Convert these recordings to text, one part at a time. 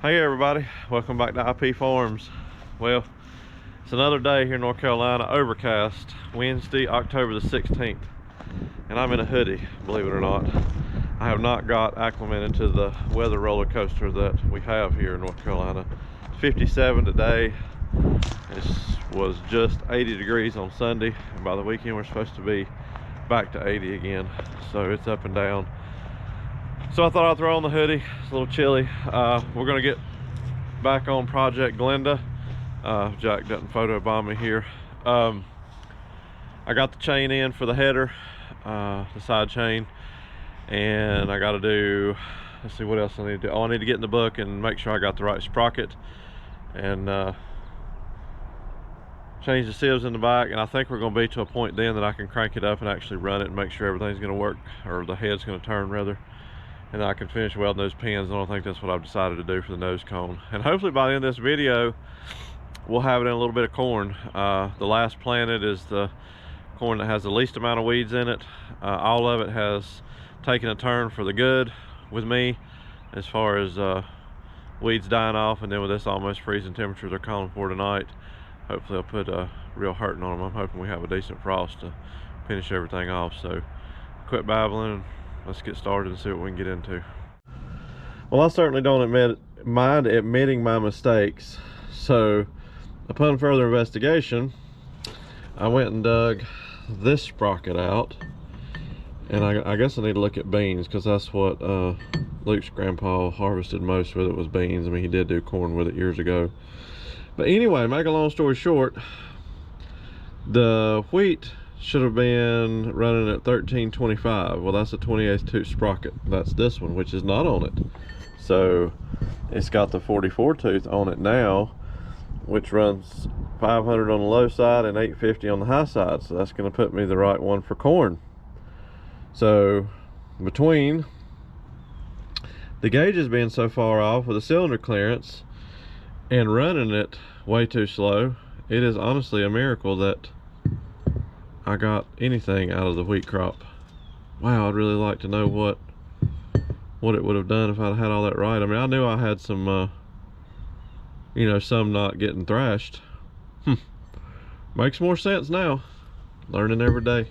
Hey everybody, welcome back to IP Farms. Well, it's another day here in North Carolina, overcast, Wednesday, October the 16th. And I'm in a hoodie, believe it or not. I have not got acclimated to the weather roller coaster that we have here in North Carolina. 57 today. It was just 80 degrees on Sunday, and by the weekend we're supposed to be back to 80 again. So it's up and down. So I thought I'd throw on the hoodie. It's a little chilly. We're gonna get back on Project Glenda. Jack doesn't photobomb me here. I got the chain in for the header, the side chain, and I got to do, let's see what else I need to do. Oh, I need to get in the book and make sure I got the right sprocket and change the sieves in the back. And I think we're going to be to a point then that I can crank it up and actually run it and make sure everything's going to work, or the head's going to turn rather, and I can finish welding those pins. And I think that's what I've decided to do for the nose cone. And hopefully by the end of this video we'll have it in a little bit of corn. The last planted is the corn that has the least amount of weeds in it. All of it has taken a turn for the good with me as far as weeds dying off, and then with this almost freezing temperatures they're calling for tonight, hopefully I'll put a real hurting on them. I'm hoping we have a decent frost to finish everything off. So quit babbling and let's get started and see what we can get into. Well, I certainly don't mind admitting my mistakes. So upon further investigation, I went and dug this sprocket out, and I guess I need to look at beans, because that's what Luke's grandpa harvested most with. It was beans. I mean, he did do corn with it years ago. But anyway, make a long story short, the wheat should have been running at 1325. Well, that's a 28th tooth sprocket. That's this one, which is not on it. So it's got the 44 tooth on it now, which runs 500 on the low side and 850 on the high side. So that's going to put me the right one for corn. So between the gauges being so far off with the cylinder clearance and running it way too slow, it is honestly a miracle that I got anything out of the wheat crop. Wow, I'd really like to know what it would have done if I'd had all that right. I mean, I knew I had some you know, some not getting thrashed. Makes more sense now. Learning every day.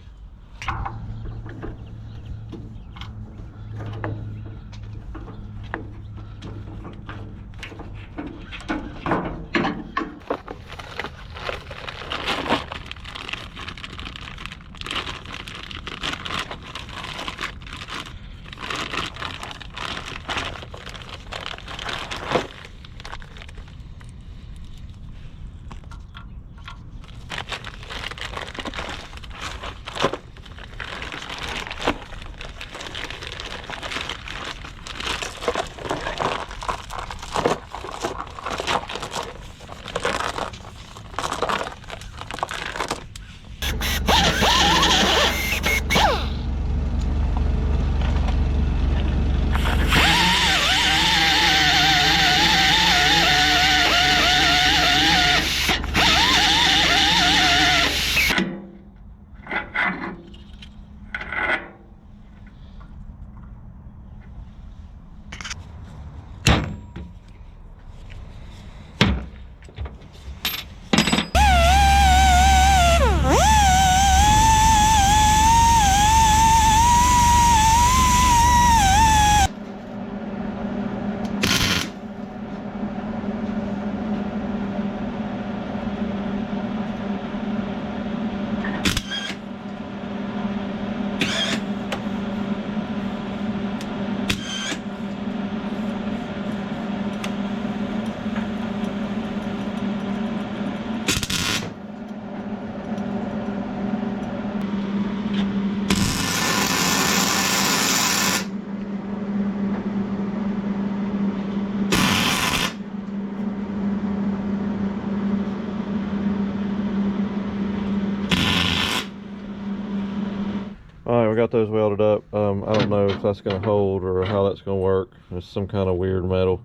Alright, we got those welded up. I don't know if that's going to hold or how that's going to work. It's some kind of weird metal.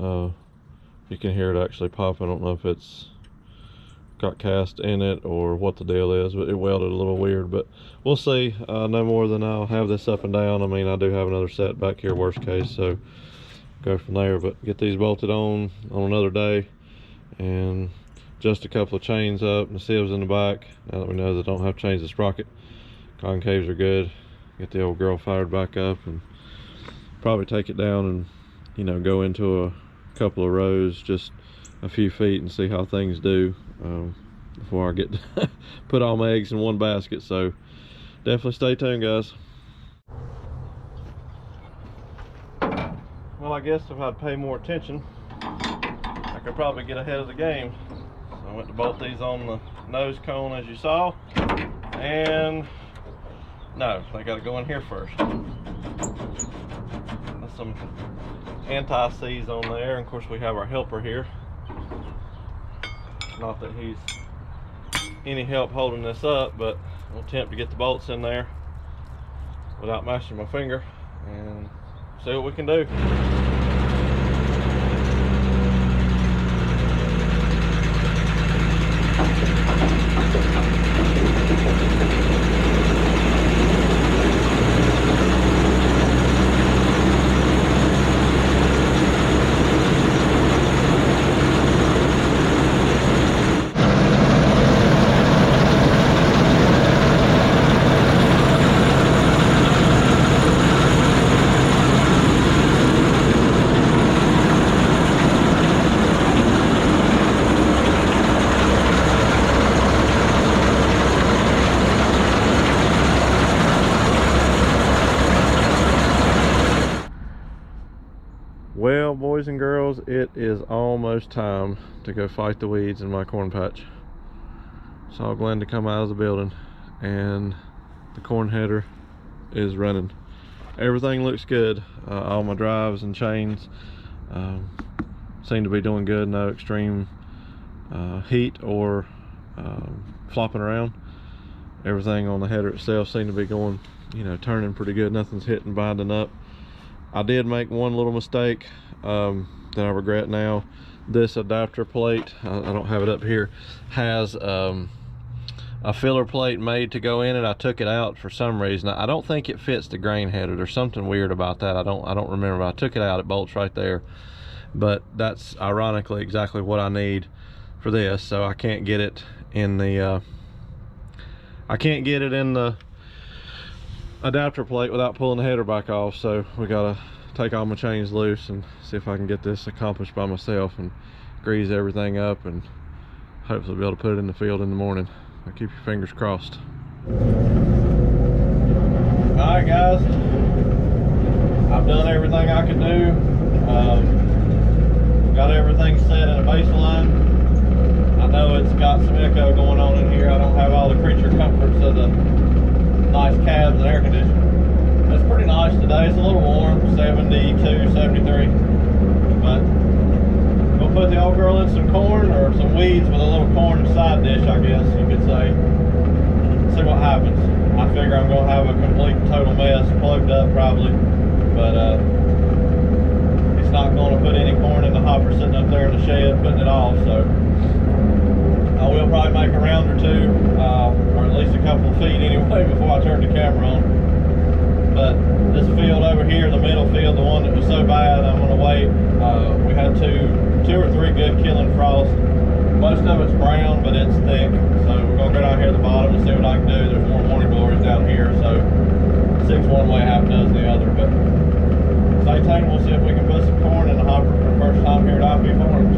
You can hear it actually popping. I don't know if it's got cast in it or what the deal is, but it welded a little weird. But we'll see. No more than I'll have this up and down. I mean, I do have another set back here, worst case, so go from there. But get these bolted on another day, and just a couple of chains up and the sieves in the back. Now that we know that I don't have to change the sprocket, concaves are good. Get the old girl fired back up and probably take it down and, you know, go into a couple of rows, just a few feet, and see how things do before I get to put all my eggs in one basket. So definitely stay tuned, guys. Well, I guess if I'd pay more attention, I could probably get ahead of the game. So I went to bolt these on the nose cone, as you saw, and no, they got to go in here first. That's some anti-seize on there, and of course we have our helper here. Not that he's any help holding this up, but I'll attempt to get the bolts in there without mashing my finger and see what we can do. Well, boys and girls, it is almost time to go fight the weeds in my corn patch. Saw Glenda come out of the building and the corn header is running. Everything looks good. All my drives and chains seem to be doing good. No extreme heat or flopping around. Everything on the header itself seemed to be going, you know, turning pretty good. Nothing's hitting, binding up. I did make one little mistake that I regret now. This adapter plate, I don't have it up here, has a filler plate made to go in it. I took it out for some reason. I don't think it fits the grain header. There's something weird about that. I don't remember, but I took it out. It bolts right there. But that's ironically exactly what I need for this. So I can't get it in the adapter plate without pulling the header back off. So we gotta take all my chains loose and see if I can get this accomplished by myself and grease everything up, and hopefully be able to put it in the field in the morning. I'll keep your fingers crossed. Alright guys, I've done everything I could do. Got everything set in a baseline. I know it's got some echo going on in here. I don't have all the creature comforts of the nice cabs and air conditioning. It's pretty nice today. It's a little warm, 72, 73. But we'll put the old girl in some corn, or some weeds with a little corn side dish, I guess you could say. See what happens. I figure I'm gonna have a complete total mess, plugged up probably, but it's not gonna put any corn in the hopper sitting up there in the shed putting it off. So I will probably make a round or two, or at least a couple of feet anyway before I turn the camera on. But this field over here, the middle field, the one that was so bad, I'm gonna wait. We had two or three good killing frosts. Most of it's brown, but it's thick. So we're gonna go down here at the bottom and see what I can do. There's more morning glories down here, so 6 one way, half dozen the other. But stay tuned, we'll see if we can put some corn in the hopper for the first time here at IP Farms.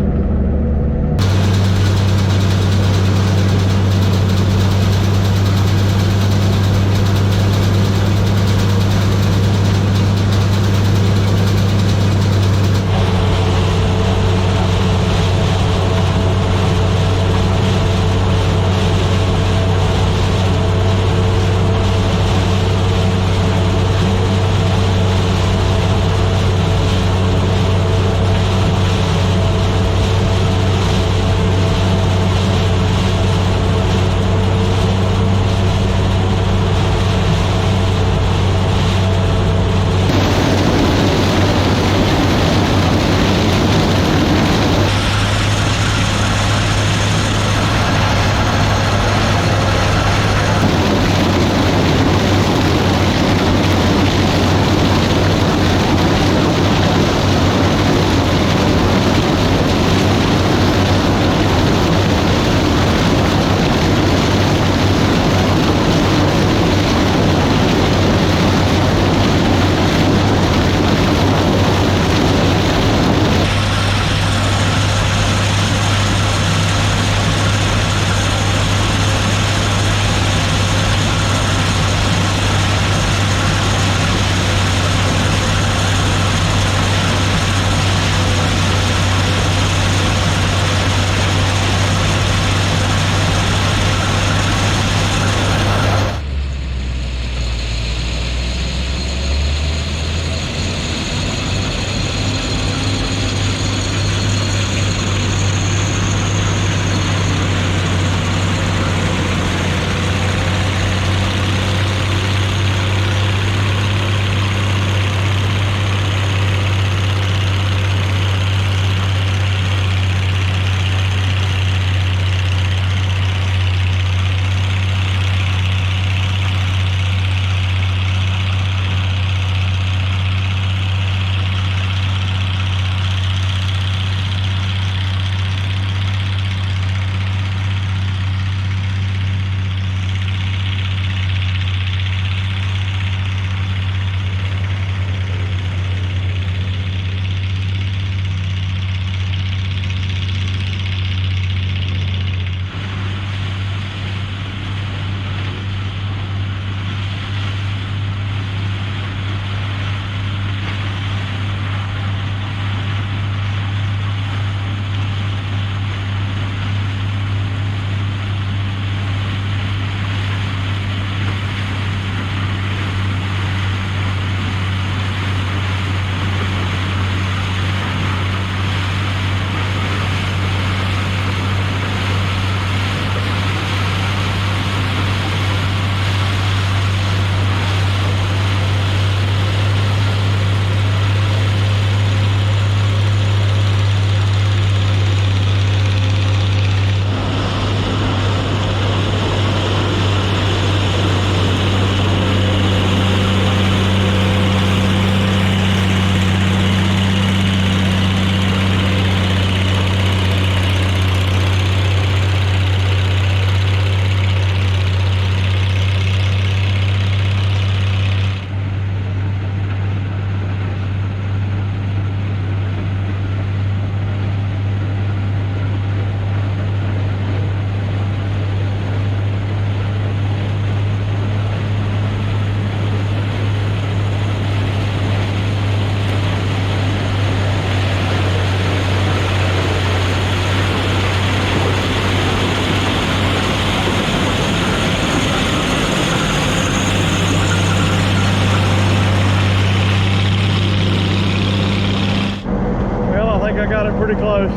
I got it pretty close.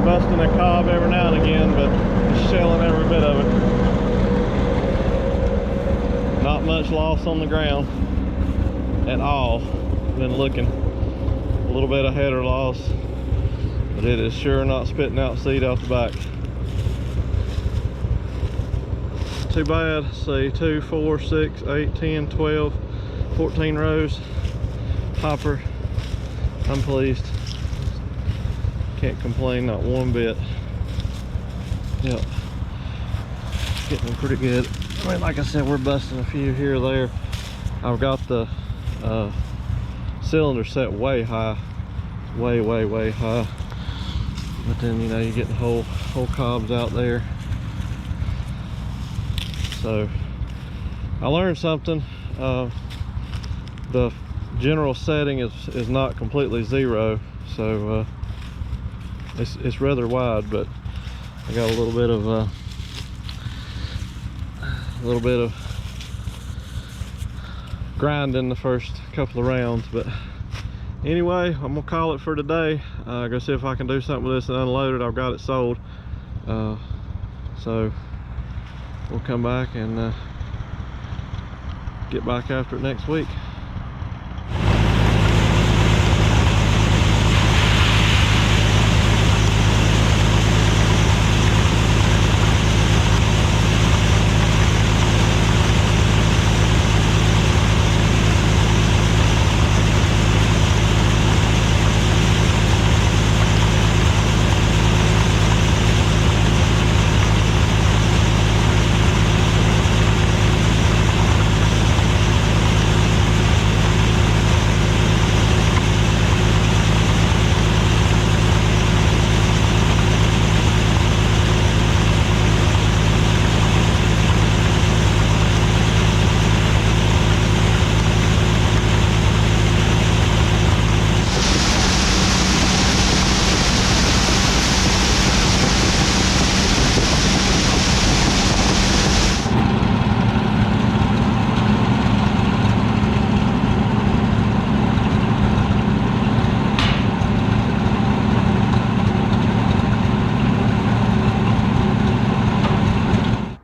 Busting a cob every now and again, but just shelling every bit of it. Not much loss on the ground at all. Been looking. A little bit of header loss, but it is sure not spitting out seed out the back. Too bad. See, 2, 4, 6, 8, 10, 12, 14 rows. Hopper. I'm pleased. Can't complain, not one bit. Yep. Getting pretty good. I mean, like I said, we're busting a few here or there. I've got the cylinder set way high. Way high. But then, you know, you get the whole cobs out there. So I learned something. The general setting is not completely zero, so it's rather wide, but I got a little bit of grinding the first couple of rounds. But anyway, I'm gonna call it for today. Go see if I can do something with this and unload it. I've got it sold, so we'll come back and get back after it next week.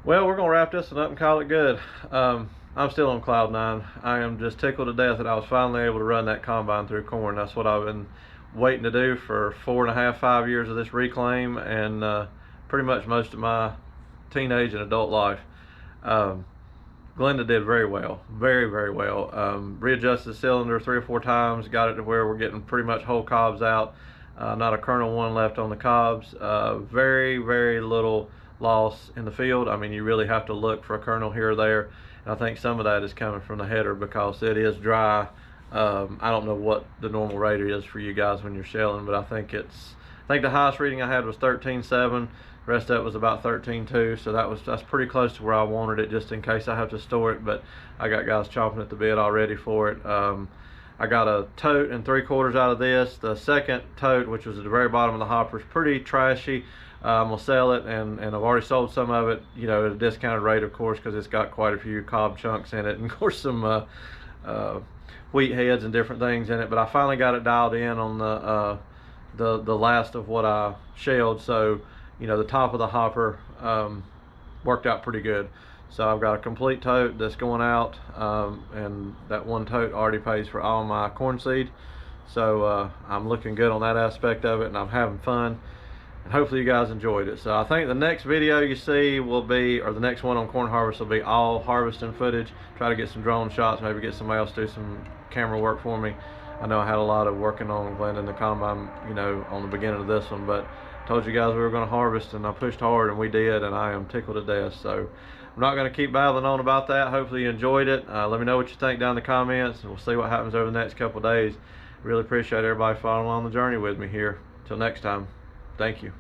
Well, we're gonna wrap this one up and call it good. I'm still on cloud 9. I am just tickled to death that I was finally able to run that combine through corn. That's what I've been waiting to do for 4.5, 5 years of this reclaim, and pretty much most of my teenage and adult life. Glenda did very well, very well. Readjusted the cylinder 3 or 4 times, got it to where we're getting pretty much whole cobs out. Not a kernel one left on the cobs. Very little loss in the field. I mean, you really have to look for a kernel here or there, and I think some of that is coming from the header because it is dry. I don't know what the normal rate is for you guys when you're shelling, but I think the highest reading I had was 13.7. The rest of it was about 13.2, so that's pretty close to where I wanted it, just in case I have to store it. But I got guys chomping at the bit already for it. I got a tote and 3/4 out of this. The second tote, which was at the very bottom of the hopper, is pretty trashy. I'm gonna sell it, and I've already sold some of it, you know, at a discounted rate, of course, because it's got quite a few cob chunks in it, and of course some wheat heads and different things in it. But I finally got it dialed in on the last of what I shelled, so you know the top of the hopper worked out pretty good. So I've got a complete tote that's going out, and that one tote already pays for all my corn seed. So I'm looking good on that aspect of it, and I'm having fun. And hopefully you guys enjoyed it. So I think the next video you see will be, or the next one on corn harvest will be all harvesting footage. Try to get some drone shots, maybe get somebody else to do some camera work for me. I know I had a lot of working on Glenda in the combine, you know, on the beginning of this one, but I told you guys we were going to harvest, and I pushed hard, and we did, and I am tickled to death. So I'm not going to keep babbling on about that. Hopefully you enjoyed it. Let me know what you think down in the comments, and we'll see what happens over the next couple of days. Really appreciate everybody following along the journey with me here. Till next time, thank you.